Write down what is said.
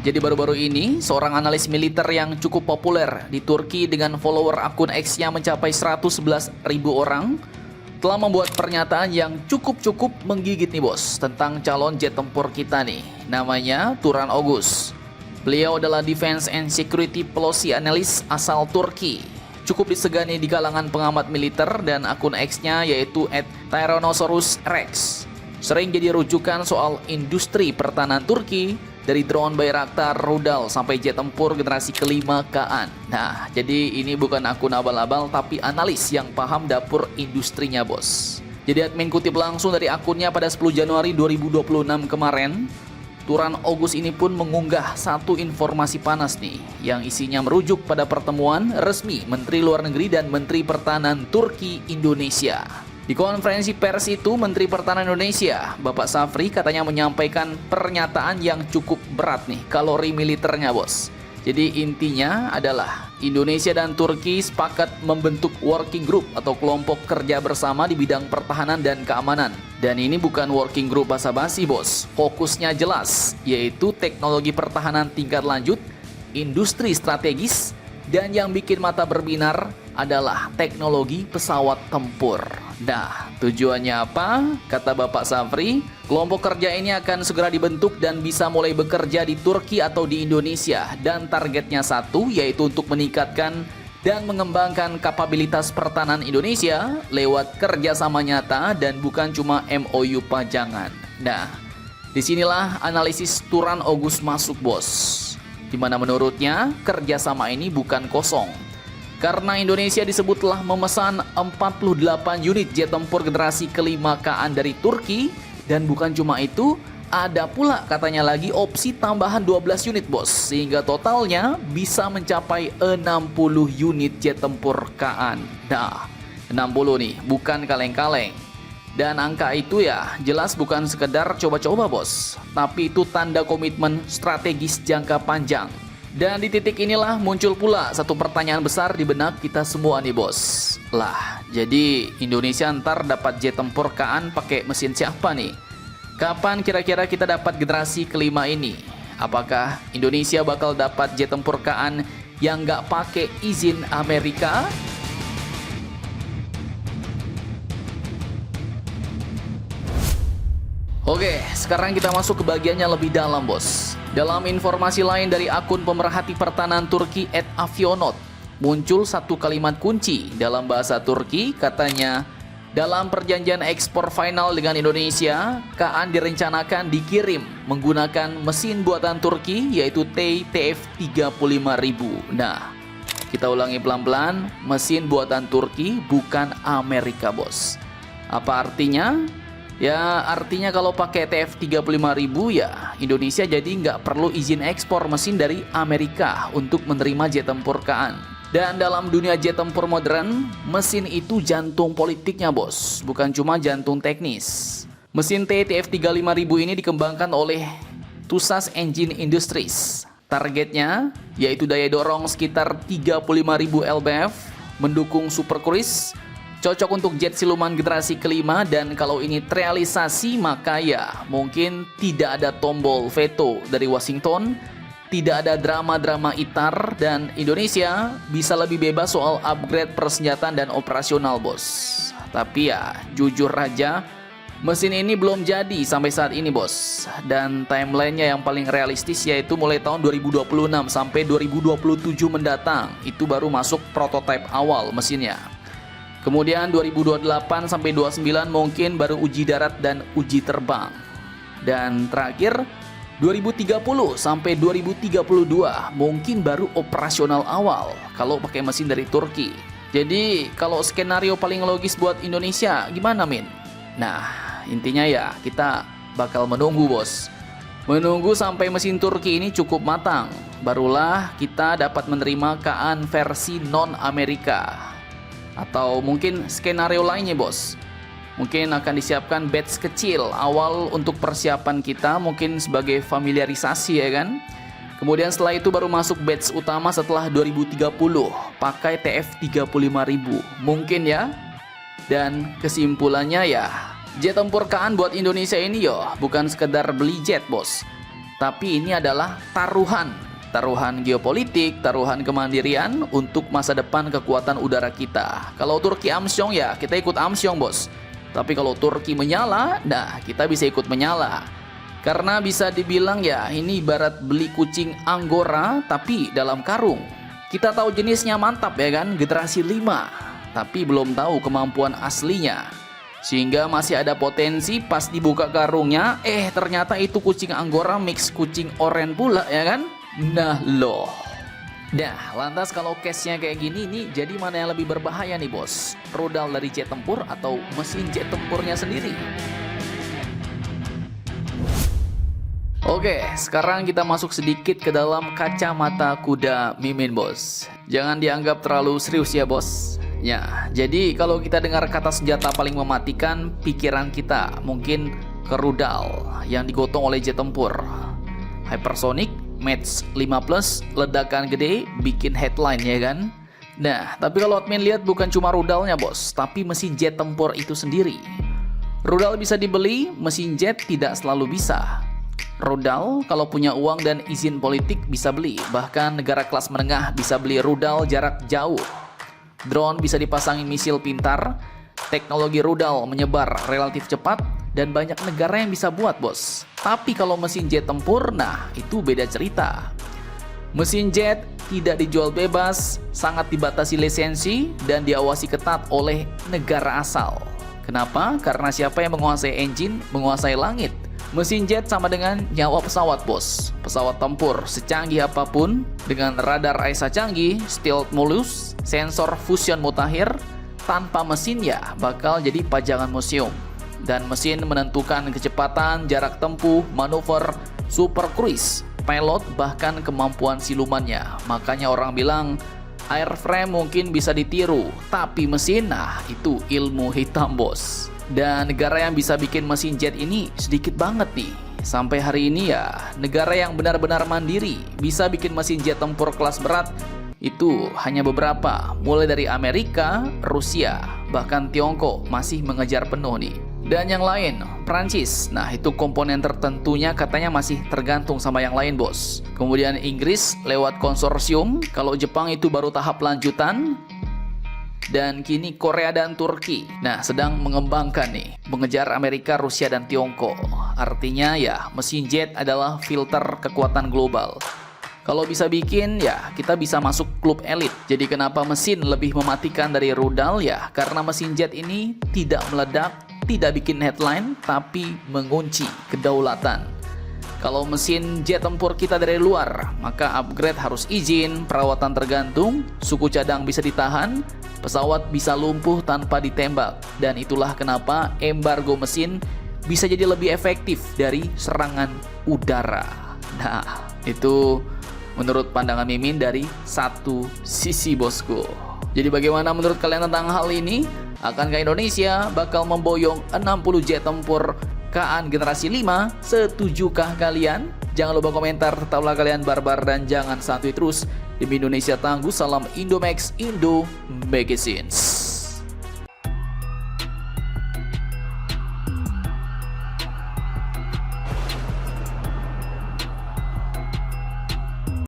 Jadi baru-baru ini, seorang analis militer yang cukup populer di Turki dengan follower akun X-nya mencapai 111.000 orang telah membuat pernyataan yang cukup menggigit nih bos tentang calon jet tempur kita nih. Namanya Turan Ogus. Beliau adalah Defense and Security Policy Analyst asal Turki. Cukup disegani di kalangan pengamat militer dan akun X-nya yaitu @Tyrannosaurus Rex. Sering jadi rujukan soal industri pertahanan Turki, dari drone Bayraktar, rudal, sampai jet tempur generasi kelima KAAN. Nah, jadi ini bukan akun abal-abal, tapi analis yang paham dapur industrinya, bos. Jadi admin kutip langsung dari akunnya pada 10 Januari 2026 kemarin, Turan Ogus ini pun mengunggah satu informasi panas nih, yang isinya merujuk pada pertemuan resmi Menteri Luar Negeri dan Menteri Pertahanan Turki Indonesia. Di konferensi pers itu, Menteri Pertahanan Indonesia, Bapak Safri, katanya menyampaikan pernyataan yang cukup berat nih, kalori militernya bos. Jadi intinya adalah Indonesia dan Turki sepakat membentuk working group atau kelompok kerja bersama di bidang pertahanan dan keamanan. Dan ini bukan working group basa-basi bos, fokusnya jelas, yaitu teknologi pertahanan tingkat lanjut, industri strategis, dan yang bikin mata berbinar adalah teknologi pesawat tempur. Nah, tujuannya apa? Kata Bapak Safri, kelompok kerja ini akan segera dibentuk dan bisa mulai bekerja di Turki atau di Indonesia. Dan targetnya satu, yaitu untuk meningkatkan dan mengembangkan kapabilitas pertahanan Indonesia lewat kerjasama nyata dan bukan cuma MOU pajangan. Nah, disinilah analisis Turan Ogus masuk bos. Dimana menurutnya kerjasama ini bukan kosong. Karena Indonesia disebut telah memesan 48 unit jet tempur generasi kelima KAAN dari Turki. Dan bukan cuma itu, ada pula katanya lagi opsi tambahan 12 unit bos. Sehingga totalnya bisa mencapai 60 unit jet tempur KAAN. Nah, 60 nih, bukan kaleng-kaleng. Dan angka itu ya jelas bukan sekedar coba-coba bos, tapi itu tanda komitmen strategis jangka panjang. Dan di titik inilah muncul pula satu pertanyaan besar di benak kita semua nih bos. Lah, jadi Indonesia ntar dapat jet tempur KAAN pakai mesin siapa nih? Kapan kira-kira kita dapat generasi kelima ini? Apakah Indonesia bakal dapat jet tempur KAAN yang nggak pakai izin Amerika? Oke, sekarang kita masuk ke bagiannya lebih dalam bos. Dalam informasi lain dari akun pemerhati pertahanan Turki @avionot, muncul satu kalimat kunci dalam bahasa Turki, katanya dalam perjanjian ekspor final dengan Indonesia, KAAN direncanakan dikirim menggunakan mesin buatan Turki yaitu TF35000. Nah, kita ulangi pelan-pelan, mesin buatan Turki bukan Amerika bos. Apa artinya? Ya artinya kalau pakai TF35000 ya Indonesia jadi nggak perlu izin ekspor mesin dari Amerika untuk menerima jet tempur KAAN. Dan dalam dunia jet tempur modern, mesin itu jantung politiknya bos, bukan cuma jantung teknis. Mesin TF35000 ini dikembangkan oleh Tussas Engine Industries. Targetnya yaitu daya dorong sekitar 35.000 lbf, mendukung super cruise, cocok untuk jet siluman generasi kelima. Dan kalau ini terrealisasi maka ya mungkin tidak ada tombol veto dari Washington, tidak ada drama-drama ITAR, dan Indonesia bisa lebih bebas soal upgrade persenjataan dan operasional bos. Tapi ya jujur aja mesin ini belum jadi sampai saat ini bos. Dan timelinenya yang paling realistis yaitu mulai tahun 2026 sampai 2027 mendatang, itu baru masuk prototipe awal mesinnya. Kemudian 2028 sampai 29 mungkin baru uji darat dan uji terbang. Dan terakhir 2030 sampai 2032 mungkin baru operasional awal kalau pakai mesin dari Turki. Jadi kalau skenario paling logis buat Indonesia gimana Min? Nah, intinya ya kita bakal menunggu bos. Menunggu sampai mesin Turki ini cukup matang, barulah kita dapat menerima KAAN versi non-Amerika. Atau mungkin skenario lainnya bos, mungkin akan disiapkan batch kecil awal untuk persiapan kita, mungkin sebagai familiarisasi ya kan. Kemudian setelah itu baru masuk batch utama setelah 2030 pakai TF35000 mungkin ya. Dan kesimpulannya ya, jet tempur KAAN buat Indonesia ini yo bukan sekedar beli jet bos, Tapi ini adalah taruhan geopolitik, taruhan kemandirian untuk masa depan kekuatan udara kita. Kalau Turki amsyong ya kita ikut amsyong bos. Tapi kalau Turki menyala, nah kita bisa ikut menyala. Karena bisa dibilang ya ini ibarat beli kucing Anggora tapi dalam karung. Kita tahu jenisnya mantap ya kan, generasi 5. Tapi belum tahu kemampuan aslinya. Sehingga masih ada potensi pas dibuka karungnya, ternyata itu kucing Anggora mix kucing oranye pula ya kan. Nah loh. Nah, lantas kalau case-nya kayak gini nih, jadi mana yang lebih berbahaya nih bos? Rudal dari jet tempur atau mesin jet tempurnya sendiri? Oke, sekarang kita masuk sedikit ke dalam kacamata kuda Mimin bos. Jangan dianggap terlalu serius ya bos. Ya, jadi kalau kita dengar kata senjata paling mematikan, pikiran kita mungkin ke rudal yang digotong oleh jet tempur. Hypersonic Match 5+, ledakan gede, bikin headline ya kan. Nah, tapi kalau admin lihat bukan cuma rudalnya bos, tapi mesin jet tempur itu sendiri. Rudal bisa dibeli, mesin jet tidak selalu bisa. Rudal kalau punya uang dan izin politik bisa beli, bahkan negara kelas menengah bisa beli rudal jarak jauh. Drone bisa dipasangi misil pintar, teknologi rudal menyebar relatif cepat, dan banyak negara yang bisa buat bos. Tapi kalau mesin jet tempur, nah itu beda cerita. Mesin jet tidak dijual bebas, sangat dibatasi lisensi, dan diawasi ketat oleh negara asal. Kenapa? Karena siapa yang menguasai engine, menguasai langit. Mesin jet sama dengan nyawa pesawat bos. Pesawat tempur secanggih apapun, dengan radar AESA canggih, stealth mulus, sensor fusion mutakhir, tanpa mesin ya bakal jadi pajangan museum. Dan mesin menentukan kecepatan, jarak tempuh, manuver, super cruise, pilot, bahkan kemampuan silumannya. Makanya orang bilang airframe mungkin bisa ditiru, tapi mesin, nah itu ilmu hitam bos. Dan negara yang bisa bikin mesin jet ini sedikit banget nih. Sampai hari ini ya, negara yang benar-benar mandiri bisa bikin mesin jet tempur kelas berat itu hanya beberapa, mulai dari Amerika, Rusia, bahkan Tiongkok masih mengejar penuh nih. Dan yang lain, Prancis, nah itu komponen tertentunya katanya masih tergantung sama yang lain bos. Kemudian Inggris lewat konsorsium, kalau Jepang itu baru tahap lanjutan. Dan kini Korea dan Turki, nah sedang mengembangkan nih, mengejar Amerika, Rusia, dan Tiongkok. Artinya ya, mesin jet adalah filter kekuatan global. Kalau bisa bikin, ya kita bisa masuk klub elit. Jadi kenapa mesin lebih mematikan dari rudal ya? Karena mesin jet ini tidak meledak, tidak bikin headline, tapi mengunci kedaulatan. Kalau mesin jet tempur kita dari luar, maka upgrade harus izin, perawatan tergantung, suku cadang bisa ditahan, pesawat bisa lumpuh tanpa ditembak. Dan itulah kenapa embargo mesin bisa jadi lebih efektif dari serangan udara. Nah, itu menurut pandangan Mimin dari satu sisi bosku. Jadi bagaimana menurut kalian tentang hal ini? Akankah Indonesia bakal memboyong 60 jet tempur KAN generasi 5? Setujukah kalian? Jangan lupa komentar, tetaplah kalian barbar dan jangan santuy terus. Demi Indonesia tangguh, salam Indomax, Indo Magazines.